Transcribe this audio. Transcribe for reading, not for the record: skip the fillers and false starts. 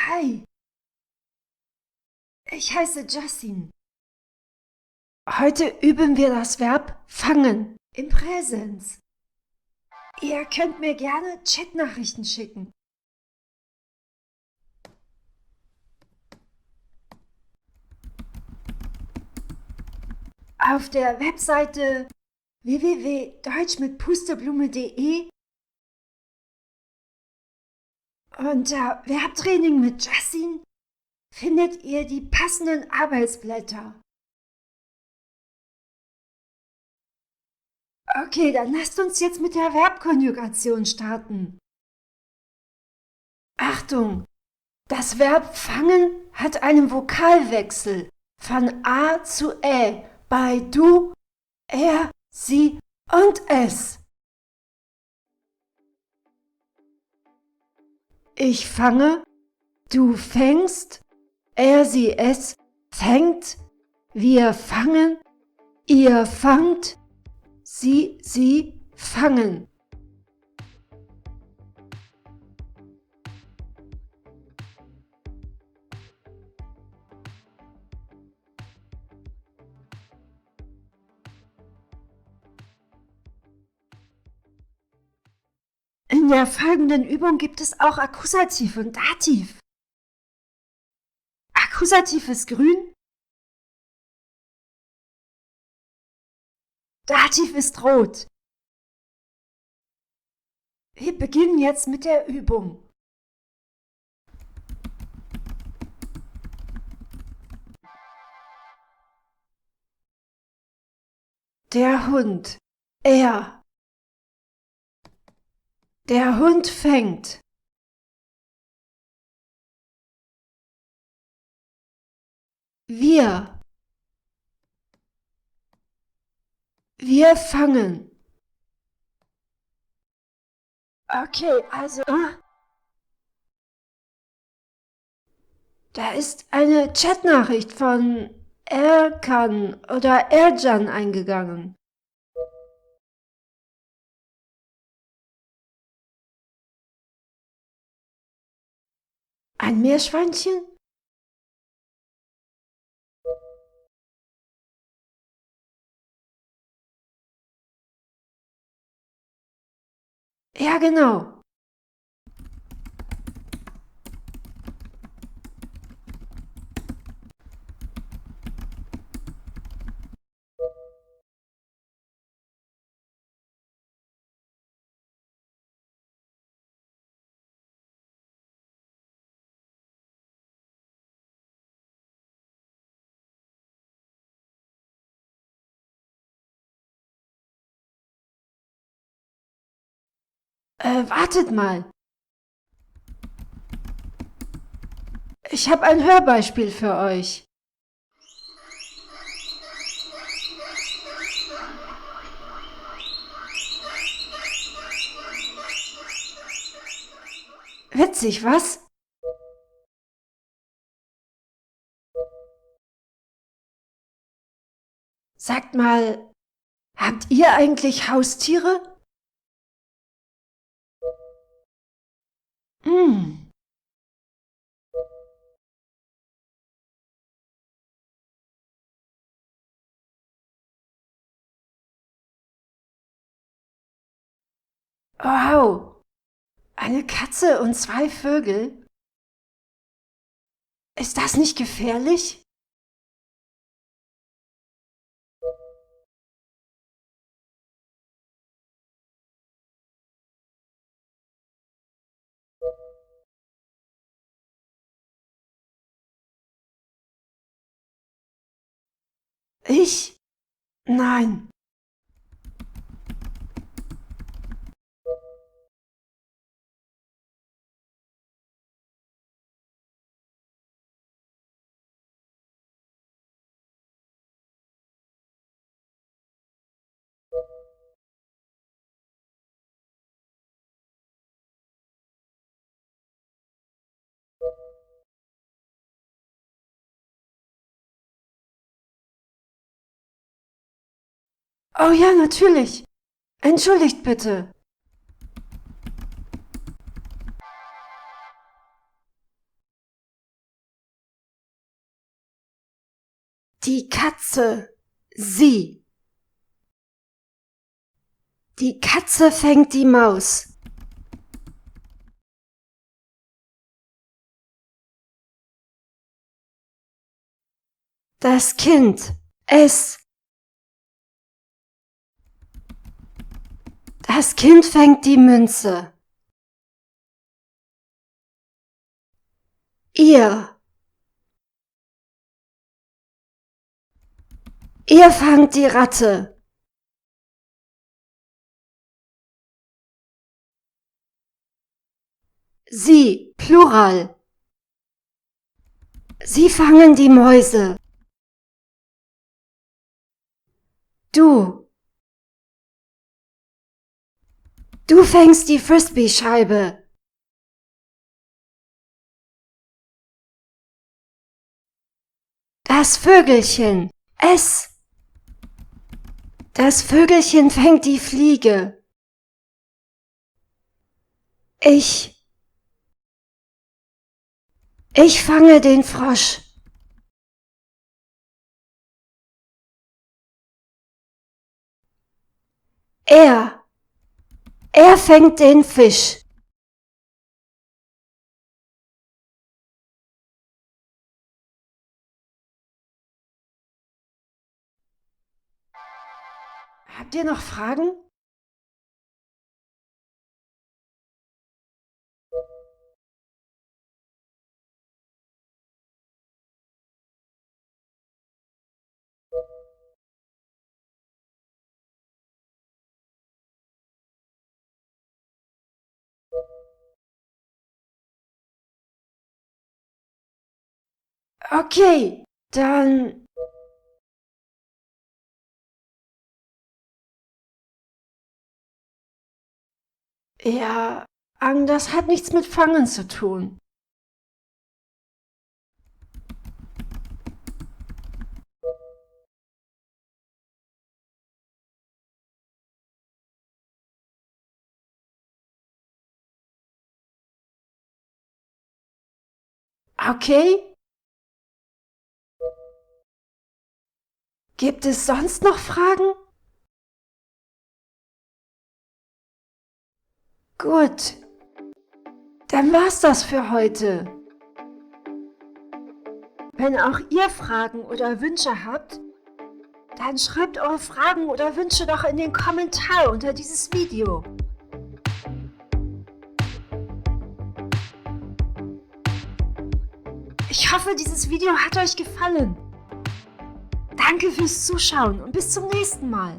Hi, ich heiße Justin. Heute üben wir das Verb fangen im Präsens. Ihr könnt mir gerne Chatnachrichten schicken. Auf der Webseite www.deutschmitpusteblume.de unter Verbtraining mit Justin findet ihr die passenden Arbeitsblätter. Okay, dann lasst uns jetzt mit der Verbkonjugation starten. Achtung! Das Verb fangen hat einen Vokalwechsel von A zu Ä bei du, er, sie und es. Ich fange, du fängst, er, sie, es fängt, wir fangen, ihr fangt, sie fangen. In der folgenden Übung gibt es auch Akkusativ und Dativ. Akkusativ ist grün, Dativ ist rot. Wir beginnen jetzt mit der Übung. Der Hund, er. Der Hund fängt. Wir. Wir fangen. Okay, also. Da ist eine Chatnachricht von Erkan oder Ercan eingegangen. Ein Meerschweinchen? Ja, genau. Wartet mal. Ich habe ein Hörbeispiel für euch. Witzig, was? Sagt mal, habt ihr eigentlich Haustiere? Hm. Wow. Eine Katze und zwei Vögel? Ist das nicht gefährlich? Ich? Nein. Oh ja, natürlich. Entschuldigt bitte. Die Katze, sie. Die Katze fängt die Maus. Das Kind, es. Das Kind fängt die Münze. Ihr. Ihr fangt die Ratte. Sie, Plural. Sie fangen die Mäuse. Du. Du fängst die Frisbee-Scheibe. Das Vögelchen, es. Das Vögelchen fängt die Fliege. Ich fange den Frosch. Er fängt den Fisch. Habt ihr noch Fragen? Okay, dann... Ja, das hat nichts mit Fangen zu tun. Okay? Gibt es sonst noch Fragen? Gut, dann war's das für heute. Wenn auch ihr Fragen oder Wünsche habt, dann schreibt eure Fragen oder Wünsche doch in den Kommentar unter dieses Video. Ich hoffe, dieses Video hat euch gefallen. Danke fürs Zuschauen und bis zum nächsten Mal.